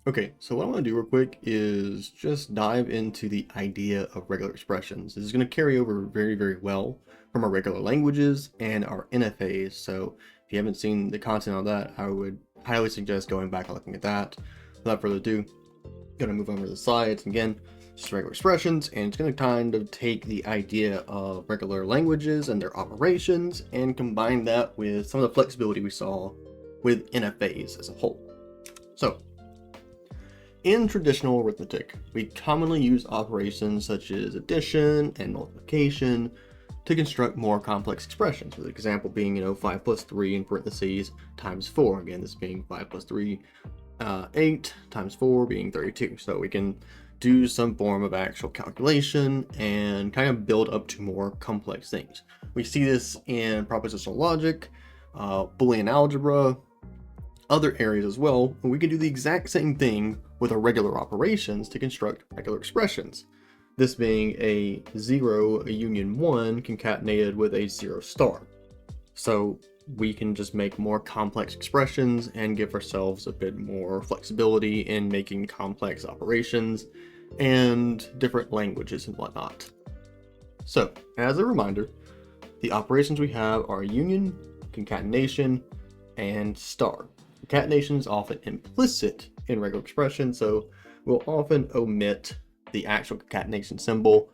Okay, so what I want to do real quick is just dive into the idea of regular expressions. This is going to carry over very, very well from our regular languages and our NFAs. So if you haven't seen the content on that, I would highly suggest going back and looking at that. Without further ado, going to move over to the slides. Again, just regular expressions, and it's going to kind of take the idea of regular languages and their operations and combine that with some of the flexibility we saw with NFAs as a whole. So, in traditional arithmetic, we commonly use operations such as addition and multiplication to construct more complex expressions, with the example being, 5 plus 3 in parentheses times 4. Again, this being 5 plus 3, 8 times 4 being 32. So we can do some form of actual calculation and kind of build up to more complex things. We see this in propositional logic, Boolean algebra, other areas as well, and we can do the exact same thing with our regular operations to construct regular expressions. This being a 0, a union 1 concatenated with a 0 star. So we can just make more complex expressions and give ourselves a bit more flexibility in making complex operations and different languages and whatnot. So, as a reminder, the operations we have are union, concatenation, and star. Concatenation is often implicit in regular expressions, so we'll often omit the actual concatenation symbol.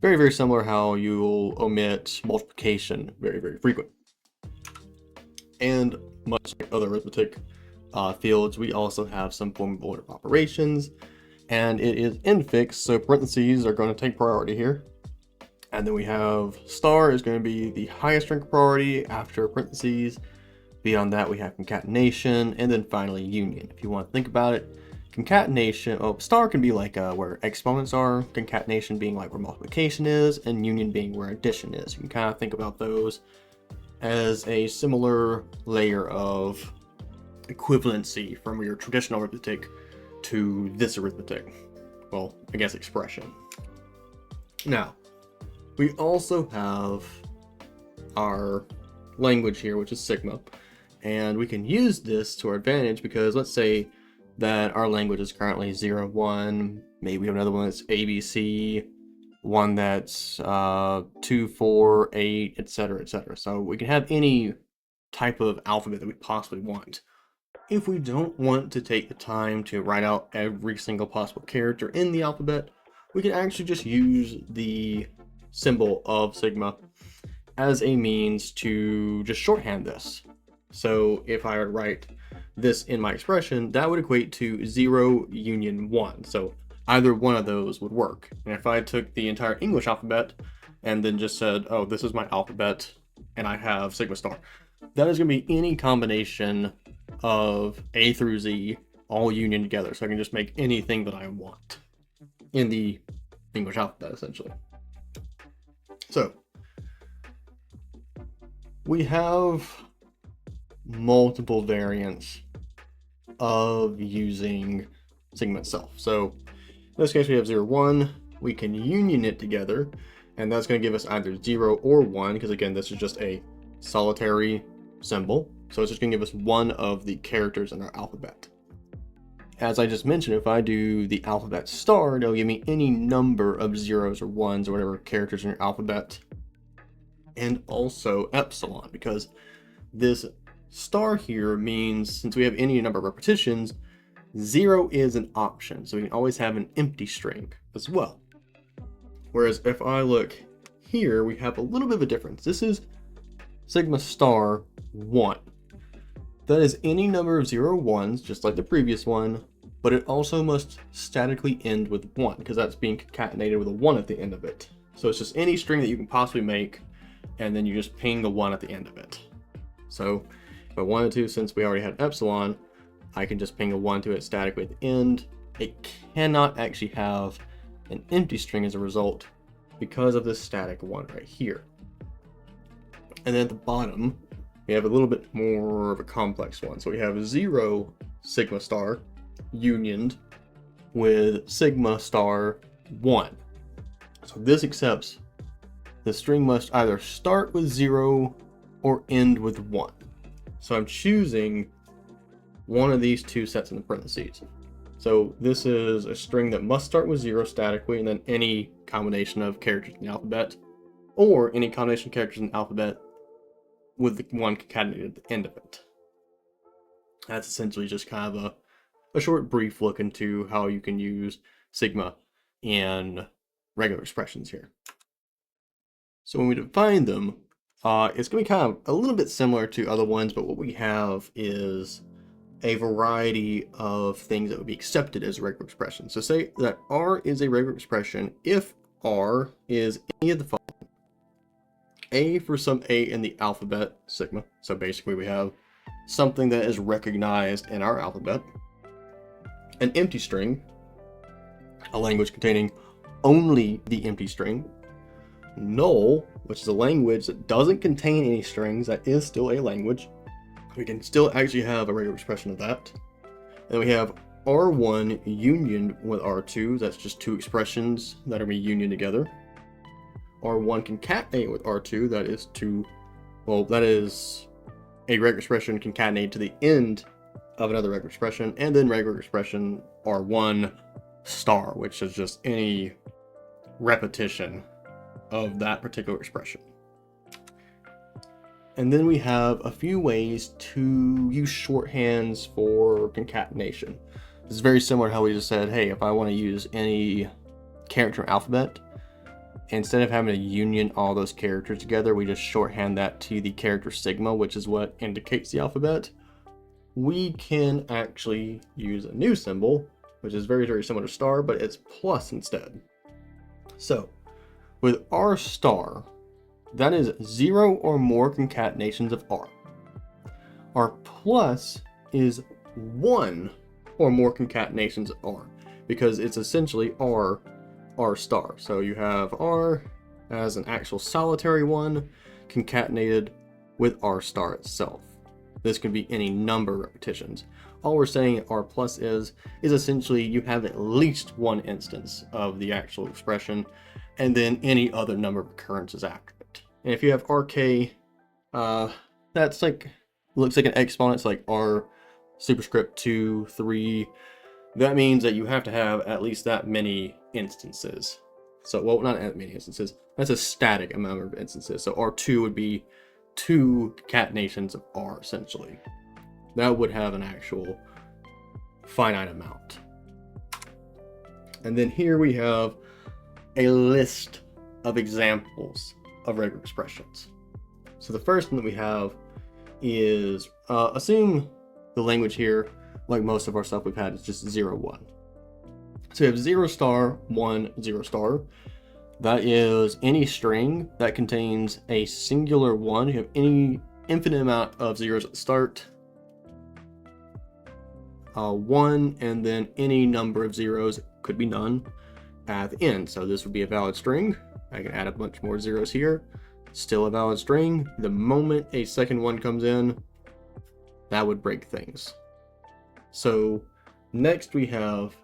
Very, very similar how you'll omit multiplication very, very frequent. And much like other arithmetic fields, we also have some form of order of operations, and it is infix, so parentheses are going to take priority here. And then we have star is going to be the highest rank priority after parentheses. Beyond that, we have concatenation, and then finally union. If you want to think about it, concatenation, star can be like where exponents are, concatenation being like where multiplication is, and union being where addition is. You can kind of think about those as a similar layer of equivalency from your traditional arithmetic to this arithmetic. Well, I guess expression. Now, we also have our language here, which is sigma. And we can use this to our advantage because let's say that our language is currently 0, 1, maybe we have another one that's ABC, one that's 2, 4, 8, etc., etc. So we can have any type of alphabet that we possibly want. If we don't want to take the time to write out every single possible character in the alphabet, we can actually just use the symbol of sigma as a means to just shorthand this. So if I write this in my expression, that would equate to 0 union 1. So either one of those would work. And if I took the entire English alphabet and then just said, oh, this is my alphabet and I have sigma star, that is going to be any combination of A through Z all union together. So I can just make anything that I want in the English alphabet, essentially. So we have multiple variants of using sigma itself. So in this case, we have 0, 1. We can union it together, and that's going to give us either 0 or 1, because again, this is just a solitary symbol. So it's just going to give us one of the characters in our alphabet. As I just mentioned, if I do the alphabet star, it'll give me any number of zeros or ones or whatever characters in your alphabet. And also epsilon, because this star here means since we have any number of repetitions, 0 is an option, so we can always have an empty string as well. Whereas if I look here, we have a little bit of a difference. This is sigma star 1. That is any number of 0 ones, just like the previous one, but it also must statically end with 1, because that's being concatenated with a 1 at the end of it. So it's just any string that you can possibly make, and then you just ping the 1 at the end of it. So if I wanted to, since we already had epsilon, I can just ping a 1 to it statically at the end. It cannot actually have an empty string as a result because of this static 1 right here. And then at the bottom, we have a little bit more of a complex one. So we have 0 sigma star unioned with sigma star 1. So this accepts the string must either start with 0 or end with 1. So I'm choosing one of these two sets in the parentheses. So this is a string that must start with 0 statically, and then any combination of characters in the alphabet, or any combination of characters in the alphabet with the 1 concatenated at the end of it. That's essentially just kind of a short brief look into how you can use sigma in regular expressions here. So when we define them, it's going to be kind of a little bit similar to other ones, but what we have is a variety of things that would be accepted as a regular expression. So say that R is a regular expression if R is any of the following. A for some A in the alphabet, sigma. So basically we have something that is recognized in our alphabet. An empty string, a language containing only the empty string. Null, which is a language that doesn't contain any strings, that is still a language. We can still actually have a regular expression of that. And we have R1 union with R2, that's just two expressions that are being union together. R1 concatenate with R2, that is that is a regular expression concatenated to the end of another regular expression, and then regular expression R1 star, which is just any repetition of that particular expression. And then we have a few ways to use shorthands for concatenation. This is very similar to how we just said, hey, if I want to use any character alphabet, instead of having to union all those characters together, we just shorthand that to the character sigma, which is what indicates the alphabet. We can actually use a new symbol, which is very, very similar to star, but it's plus instead. So with R star, that is 0 or more concatenations of R. R plus is 1 or more concatenations of R, because it's essentially R star. So you have R as an actual solitary one concatenated with R star itself. This can be any number of repetitions. All we're saying R plus is essentially you have at least one instance of the actual expression, and then any other number of occurrences after it. And if you have RK, that's like, looks like an exponent, like R superscript 2, 3. That means that you have to have at least that many instances. So, well, not that many instances. That's a static amount of instances. So R2 would be 2 concatenations of R, essentially. That would have an actual finite amount. And then here we have a list of examples of regular expressions. So the first one that we have is, assume the language here, like most of our stuff we've had, is just 0, 1. So we have 0 star, 1, 0 star. That is any string that contains a singular 1. You have any infinite amount of zeros at the start, 1, and then any number of zeros, could be none, at the end. So this would be a valid string. I can add a bunch more zeros here. Still a valid string. The moment a second one comes in, that would break things. So next we have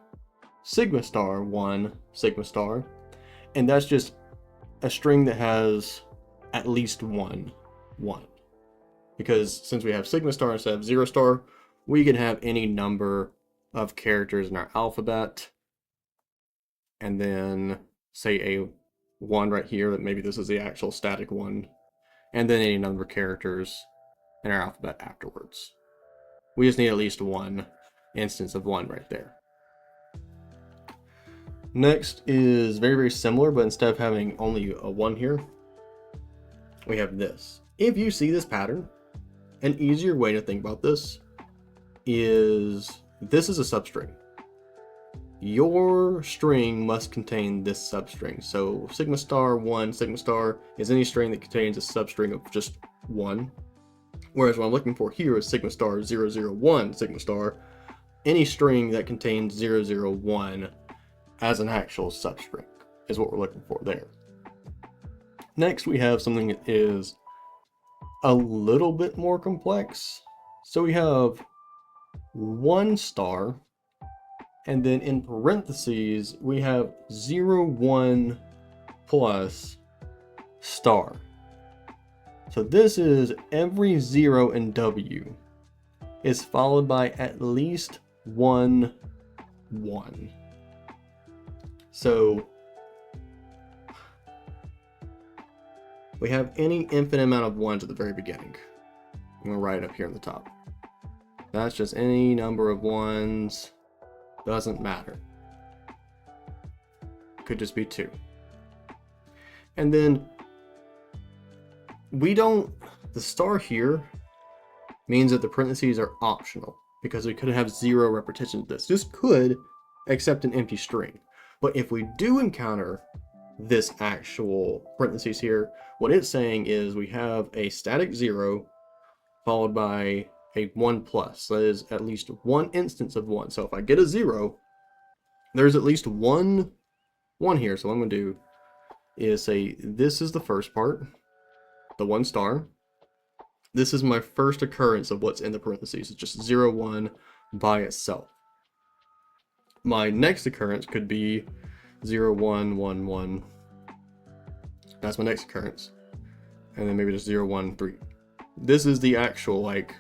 sigma star 1, sigma star, and that's just a string that has at least 1, 1. Because since we have sigma star instead of 0 star, we can have any number of characters in our alphabet, and then say a 1 right here, that maybe this is the actual static 1, and then any number of characters in our alphabet afterwards. We just need at least one instance of 1 right there. Next is very, very similar, but instead of having only a 1 here, we have this. If you see this pattern, an easier way to think about this is a substring. Your string must contain this substring. So sigma star 1, sigma star is any string that contains a substring of just 1. Whereas what I'm looking for here is sigma star 001, sigma star, any string that contains 001 as an actual substring is what we're looking for there. Next, we have something that is a little bit more complex. So we have 1 star, and then in parentheses, we have 01 plus star. So this is every 0 in W is followed by at least one 1. So we have any infinite amount of 1s at the very beginning. I'm going to write it up here on the top. That's just any number of 1s. Doesn't matter. Could just be 2. And then the star here means that the parentheses are optional, because we could have 0 repetitions of this. This could accept an empty string. But if we do encounter this actual parentheses here, what it's saying is we have a static 0 followed by a 1 plus. That is at least one instance of 1. So if I get a 0, there's at least one here. So what I'm going to do is say this is the first part, the 1 star. This is my first occurrence of what's in the parentheses. It's just 0, 1 by itself. My next occurrence could be 0, 1, 1, 1. That's my next occurrence. And then maybe just 0, 1, 3. This is the actual like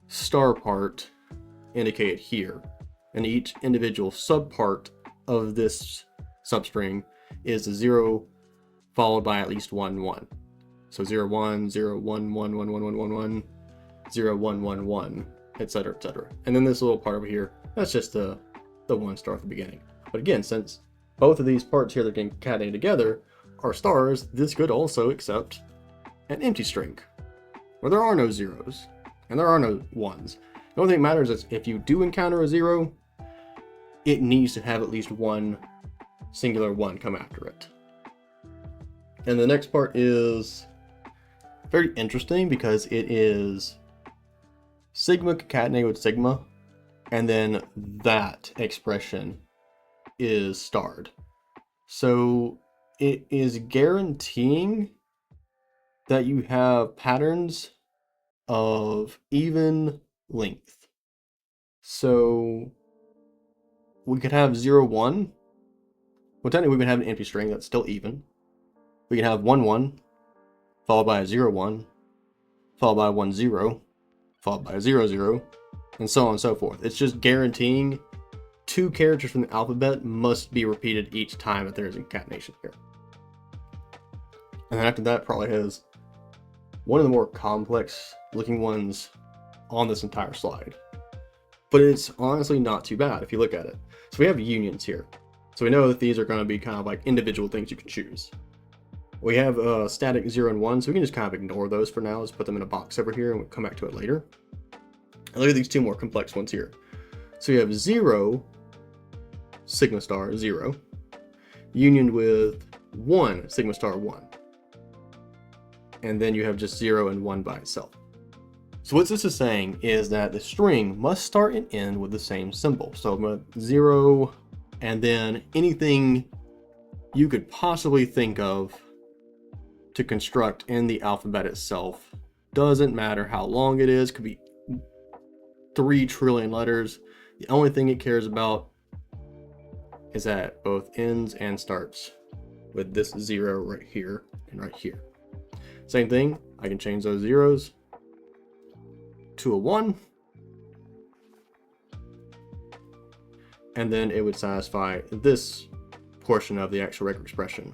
star part indicated here. And each individual subpart of this substring is a 0 followed by at least 1, 1. So 0, 1, 0, 1, 1, 1, 1, 1, 1, 1, 0, 1, 1, 1, etc., etc. And then this little part over here, that's just the 1 star at the beginning. But again, since both of these parts here that are getting concatenated together are stars, this could also accept an empty string where there are no 0s and there are no 1s. The only thing that matters is if you do encounter a 0, it needs to have at least one singular 1 come after it. And the next part is very interesting because it is sigma concatenated with sigma, and then that expression is starred. So it is guaranteeing that you have patterns of even length. So we could have 0, 1. Well, technically we would have an empty string that's still even. We can have 1, 1, followed by a 0, 1, followed by a 1, 0, followed by a 0, 0, and so on and so forth. It's just guaranteeing 2 characters from the alphabet must be repeated each time that there is a concatenation here. And then after that probably has one of the more complex looking ones on this entire slide. But it's honestly not too bad if you look at it. So we have unions here. So we know that these are going to be kind of like individual things you can choose. We have static 0 and 1, so we can just kind of ignore those for now. Let's put them in a box over here and we'll come back to it later. And look at these 2 more complex ones here. So we have 0, sigma star 0, union with 1, sigma star 1. And then you have just 0 and 1 by itself. So what this is saying is that the string must start and end with the same symbol. So 0 and then anything you could possibly think of to construct in the alphabet itself. Doesn't matter how long it is, could be 3 trillion letters. The only thing it cares about is that both ends and starts with this 0 right here and right here. Same thing, I can change those 0s to a 1, and then it would satisfy this portion of the actual regular expression.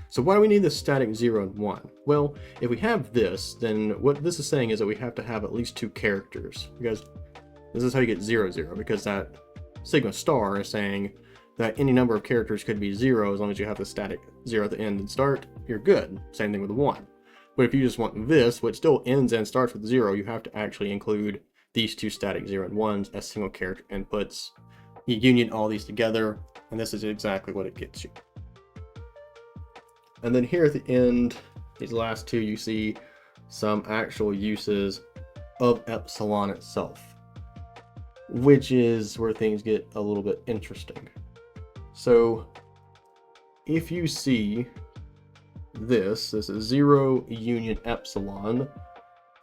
So why do we need this static 0 and 1? Well, if we have this, then what this is saying is that we have to have at least 2 characters. Because this is how you get 0, 0, because that sigma star is saying that any number of characters could be 0 as long as you have the static 0 at the end and start, you're good. Same thing with the 1. But if you just want this, which still ends and starts with 0, you have to actually include these 2 static 0 and 1s as single character inputs. You union all these together, and this is exactly what it gets you. And then here at the end, these last 2, you see some actual uses of epsilon itself, which is where things get a little bit interesting. So if you see this is 0 union epsilon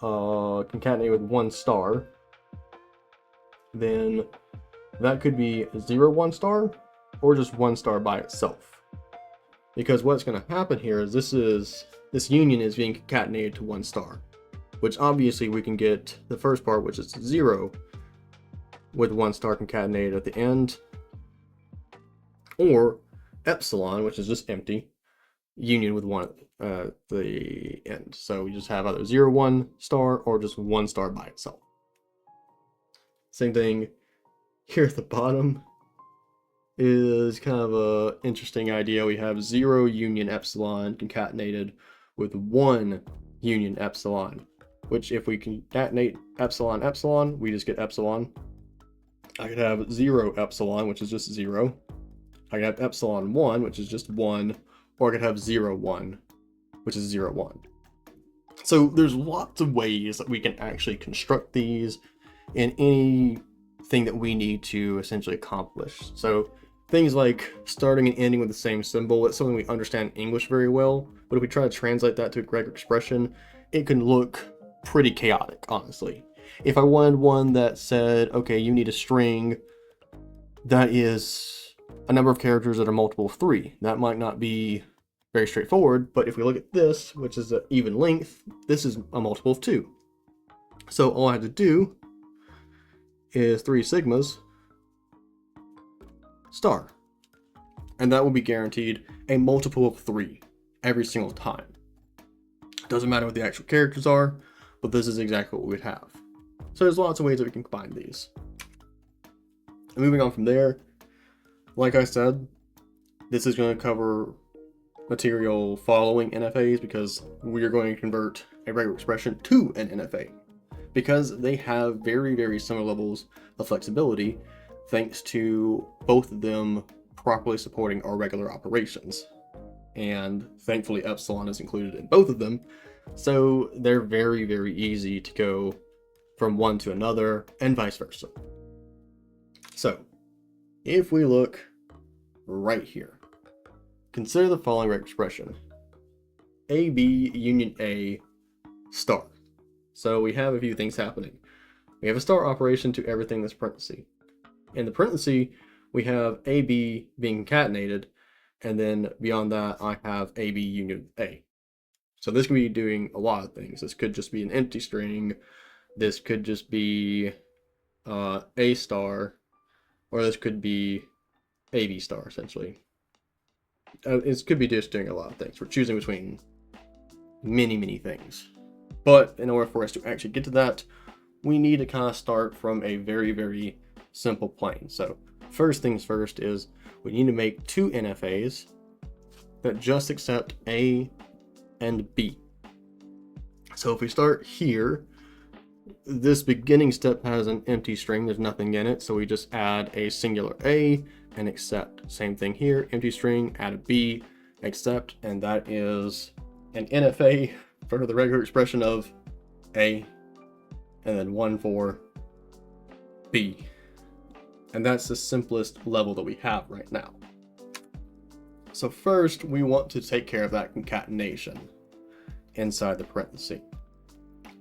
concatenated with 1 star, then that could be 0, 1 star or just 1 star by itself. Because what's going to happen here is this union is being concatenated to 1 star, which obviously we can get the first part, which is 0 with 1 star concatenated at the end, or epsilon, which is just empty, union with 1 at the end. So we just have either 0, 1 star or just 1 star by itself. Same thing here at the bottom is kind of a interesting idea. We have 0 union epsilon concatenated with 1 union epsilon, which if we concatenate epsilon epsilon, we just get epsilon. I could have 0 epsilon, which is just 0. I could have epsilon 1, which is just 1, or I could have 0, 1, which is 0, 1. So there's lots of ways that we can actually construct these in anything that we need to essentially accomplish. So things like starting and ending with the same symbol, it's something we understand in English very well, but if we try to translate that to a regular expression, it can look pretty chaotic, honestly. If I wanted one that said, okay, you need a string that is a number of characters that are multiple of 3, that might not be very straightforward, but if we look at this, which is an even length, this is a multiple of 2. So all I have to do is 3 sigmas star, and that will be guaranteed a multiple of 3 every single time. Doesn't matter what the actual characters are, but this is exactly what we'd have. So there's lots of ways that we can combine these. And moving on from there, like I said, this is going to cover material following NFAs because we are going to convert a regular expression to an NFA because they have very, very similar levels of flexibility thanks to both of them properly supporting our regular operations. And thankfully epsilon is included in both of them, so they're very, very easy to go from one to another and vice versa. So if we look right here, consider the following expression: AB union A star. So we have a few things happening. We have a star operation to everything that's parenthesis. In the parenthesis, we have AB being concatenated, and then beyond that, I have AB union A. So this can be doing a lot of things. This could just be an empty string. This could just be A star, or this could be AB star, essentially. It could be just doing a lot of things. We're choosing between many, many things. But in order for us to actually get to that, we need to kind of start from a very, very simple plane. So first things first is we need to make 2 NFAs that just accept A and B. So if we start here, this beginning step has an empty string, there's nothing in it, so we just add a singular A and accept. Same thing here, empty string, add a B, accept, and that is an NFA for the regular expression of A, and then 1 for B. And that's the simplest level that we have right now. So first, we want to take care of that concatenation inside the parenthesis.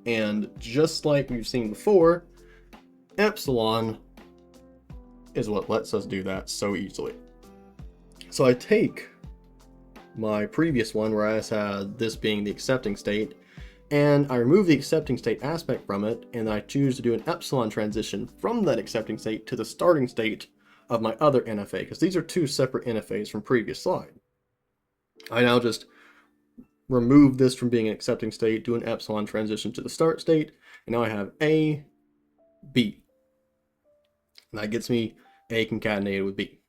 And just like we've seen before, epsilon is what lets us do that so easily. So I take my previous one where I had this being the accepting state, and I remove the accepting state aspect from it, and I choose to do an epsilon transition from that accepting state to the starting state of my other NFA, because these are 2 separate NFAs from previous slide. I now just remove this from being an accepting state, do an epsilon transition to the start state, and now I have A, B. And that gets me A concatenated with B.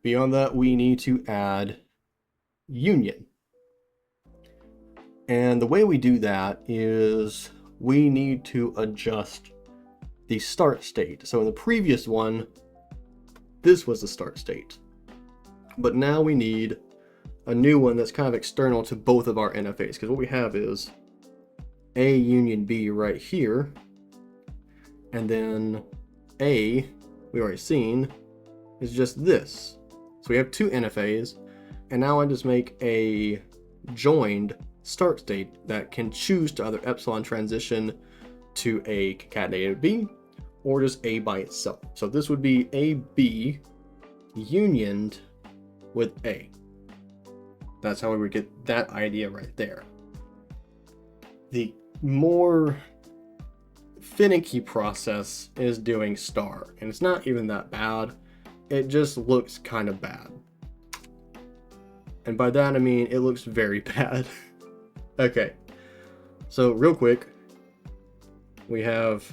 Beyond that, we need to add union. And the way we do that is we need to adjust the start state. So in the previous one, this was the start state. But now we need a new one that's kind of external to both of our NFAs, because what we have is A union B right here, and then A, we already seen, is just this. So we have 2 NFAs, and now I just make a joined start state that can choose to either epsilon transition to a concatenated B, or just A by itself. So this would be AB unioned with A. That's how we would get that idea right there. The more finicky process is doing star, and it's not even that bad. it just looks kind of bad. And by that I mean it looks very bad. Okay, so real quick, we have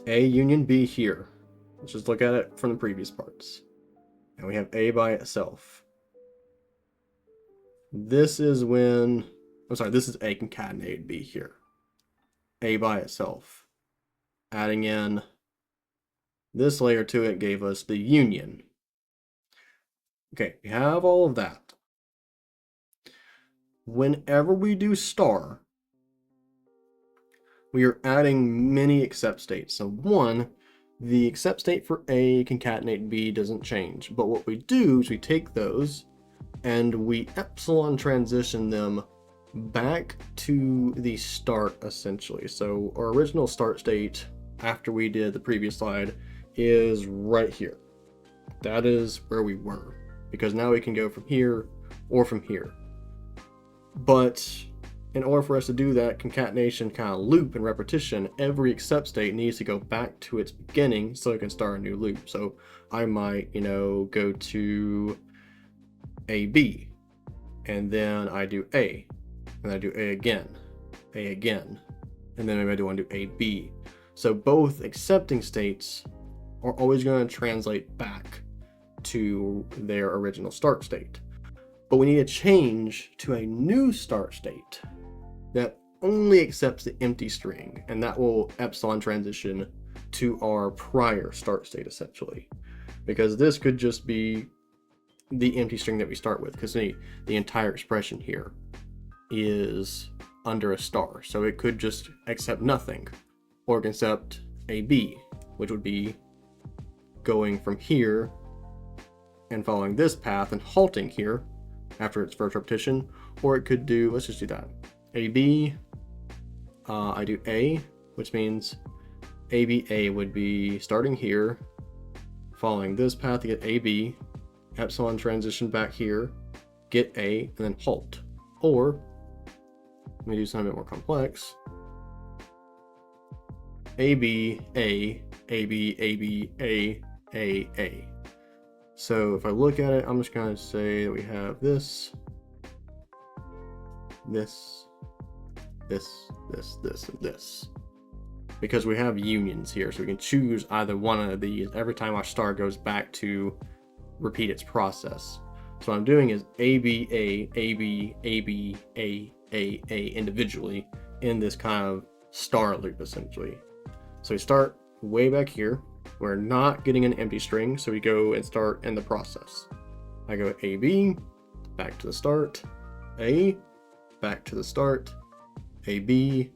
A union B here. Let's just look at it from the previous parts. And we have A by itself. This is when, I'm sorry, this is A concatenated B here. A by itself. Adding in this layer to it gave us the union. Okay, we have all of that. Whenever we do star, we are adding many accept states. So one, the accept state for A concatenate B doesn't change, but what we do is we take those and we epsilon transition them back to the start essentially. So our original start state after we did the previous slide is right here. That is where we were, because now we can go from here or from here. But in order for us to do that concatenation kind of loop and repetition, every accept state needs to go back to its beginning so it can start a new loop. So I might, go to AB, and then I do A, and I do A again, and then maybe I do want to do AB. So both accepting states are always going to translate back to their original start state. But we need to change to a new start state that only accepts the empty string, and that will epsilon transition to our prior start state essentially. Because this could just be the empty string that we start with, because the entire expression here is under a star. So it could just accept nothing, or it can accept AB, which would be going from here and following this path and halting here after its first repetition. Or it could do, let's just do that. AB, I do A, which means ABA would be starting here, following this path to get AB, epsilon transition back here, get A, and then halt. Or, let me do something a bit more complex. AB, A, AB, AB, A, A, A. So if I look at it, I'm just going to say that we have this, this, and this. Because we have unions here, so we can choose either one of these every time our star goes back to repeat its process. So what I'm doing is ABA, AB, AB, A individually in this kind of star loop essentially. So we start way back here. We're not getting an empty string, so we go and start in the process. I go AB, back to the start, A, back to the start, AB,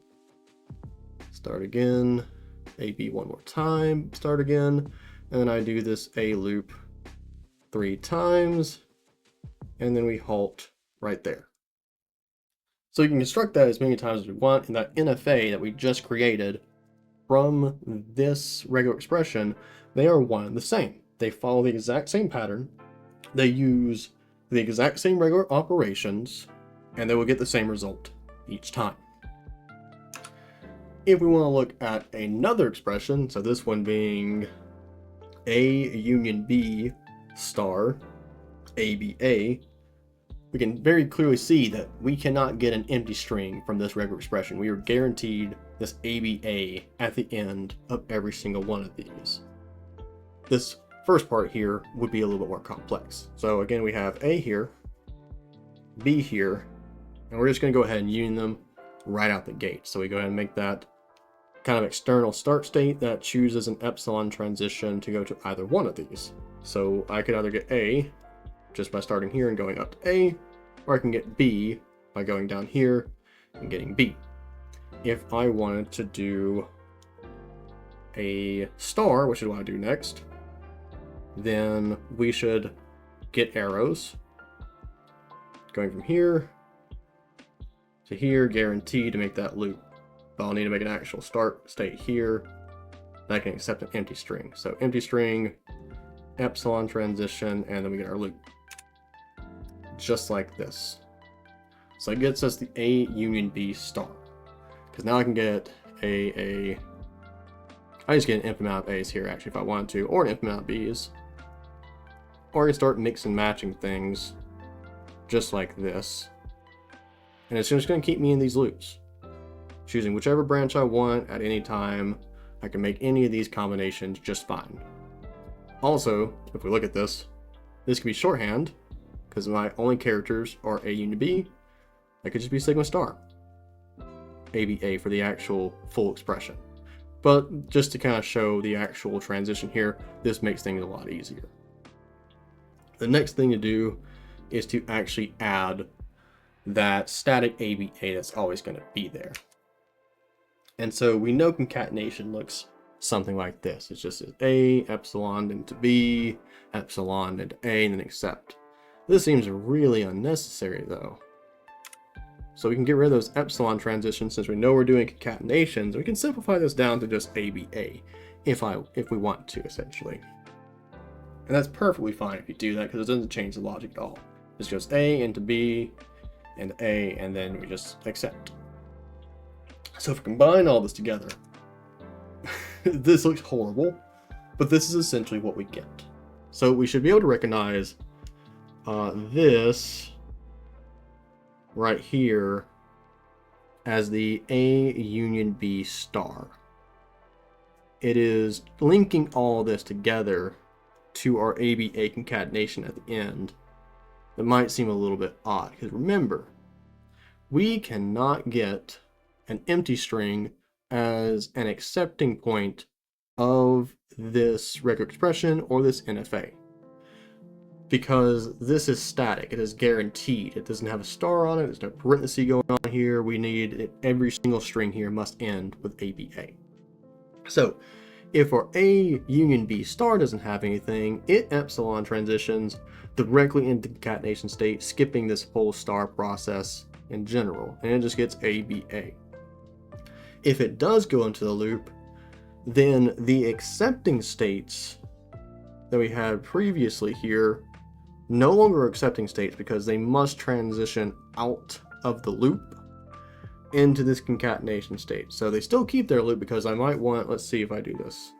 start again, AB one more time, start again, and then I do this A loop 3 times, and then we halt right there. So you can construct that as many times as we want, and that NFA that we just created from this regular expression, they are one and the same. They follow the exact same pattern, they use the exact same regular operations, and they will get the same result each time. If we want to look at another expression, so this one being A union B star ABA, we can very clearly see that we cannot get an empty string from this regular expression. We are guaranteed this ABA at the end of every single one of these. This first part here would be a little bit more complex. So again, we have A here, B here, and we're just going to go ahead and union them right out the gate. So we go ahead and make that kind of external start state that chooses an epsilon transition to go to either one of these. So I could either get A just by starting here and going up to A, or I can get B by going down here and getting B. If I wanted to do a star, which is what I do next, then we should get arrows going from here to here, guaranteed to make that loop. But I'll need to make an actual start state here that I can accept an empty string. So empty string, epsilon transition, and then we get our loop. Just like this. So it gets us the A union B star. Because now I can get I just get an infinite amount of A's here actually if I wanted to, or an infinite amount of B's. or I can start mix and matching things just like this. And it's just going to keep me in these loops, choosing whichever branch I want at any time. I can make any of these combinations just fine. Also, if we look at this can be shorthand, because my only characters are A union B. That could just be sigma star. ABA for the actual full expression. But just to kind of show the actual transition here, this makes things a lot easier. The next thing to do is to actually add that static ABA that's always going to be there. And so we know concatenation looks something like this. It's just A, epsilon into B, epsilon into A, and then except. This seems really unnecessary though. So we can get rid of those epsilon transitions since we know we're doing concatenations. We can simplify this down to just ABA if we want to, essentially. And that's perfectly fine if you do that because it doesn't change the logic at all. This goes A into B into A, and then we just accept. So if we combine all this together, this looks horrible, but this is essentially what we get. So we should be able to recognize this right here as the A union B star. It is linking all this together to our ABA concatenation at the end. That might seem a little bit odd, because remember, we cannot get an empty string as an accepting point of this regular expression or this NFA. Because this is static, it is guaranteed. It doesn't have a star on it, there's no parenthesis going on here. We need it, every single string here must end with ABA. So if our A union B star doesn't have anything, it epsilon transitions directly into concatenation state, skipping this whole star process in general, and it just gets ABA. If it does go into the loop, then the accepting states that we had previously here no longer are accepting states because they must transition out of the loop into this concatenation state. So they still keep their loop because I might want, let's see if I do this.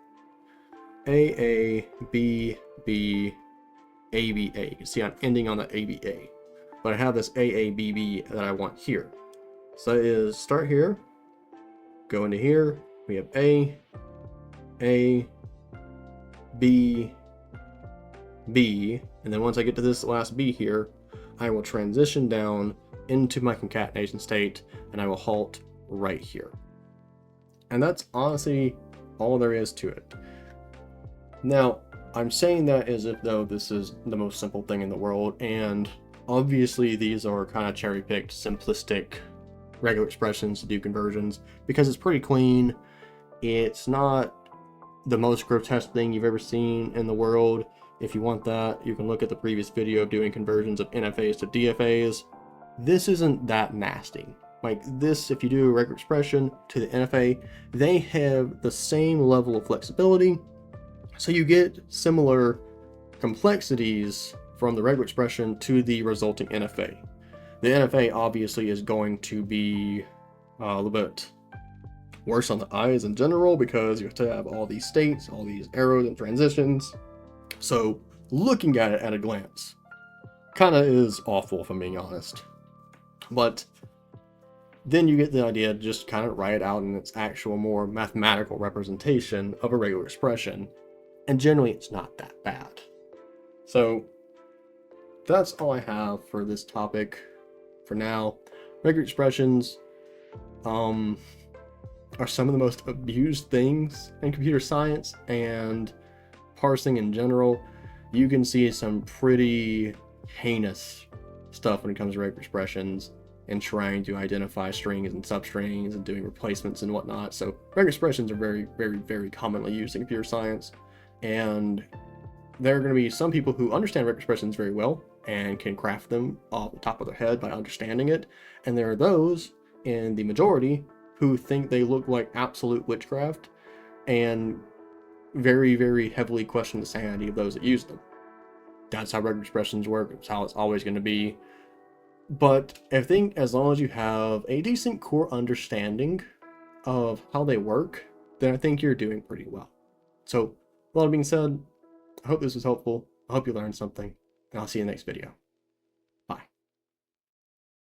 AA, B, B, ABA. You can see I'm ending on the ABA. But I have this AABB that I want here. So it is start here, go into here, we have A, B, B, and then once I get to this last B here, I will transition down into my concatenation state and I will halt right here. And that's honestly all there is to it. Now, I'm saying that as if though this is the most simple thing in the world, and obviously these are kind of cherry-picked, simplistic, regular expressions to do conversions because it's pretty clean. It's not the most grotesque thing you've ever seen in the world. If you want that, you can look at the previous video of doing conversions of NFAs to DFAs. This isn't that nasty. Like this, if you do a regular expression to the NFA, they have the same level of flexibility. So you get similar complexities from the regular expression to the resulting NFA. The NFA obviously is going to be a little bit worse on the eyes in general because you have to have all these states, all these arrows and transitions. So looking at it at a glance kind of is awful if I'm being honest. But then you get the idea to just kind of write it out in its actual more mathematical representation of a regular expression. And generally it's not that bad. So that's all I have for this topic for now. Regular expressions are some of the most abused things in computer science and parsing in general. You can see some pretty heinous stuff when it comes to regular expressions and trying to identify strings and substrings and doing replacements and whatnot. So regular expressions are very, very, very commonly used in computer science. And there are going to be some people who understand regular expressions very well and can craft them off the top of their head by understanding it. And there are those in the majority who think they look like absolute witchcraft and very, very heavily question the sanity of those that use them. That's how regular expressions work. It's how it's always going to be. But I think as long as you have a decent core understanding of how they work, then I think you're doing pretty well. So, with all that being said, I hope this was helpful. I hope you learned something, and I'll see you in the next video.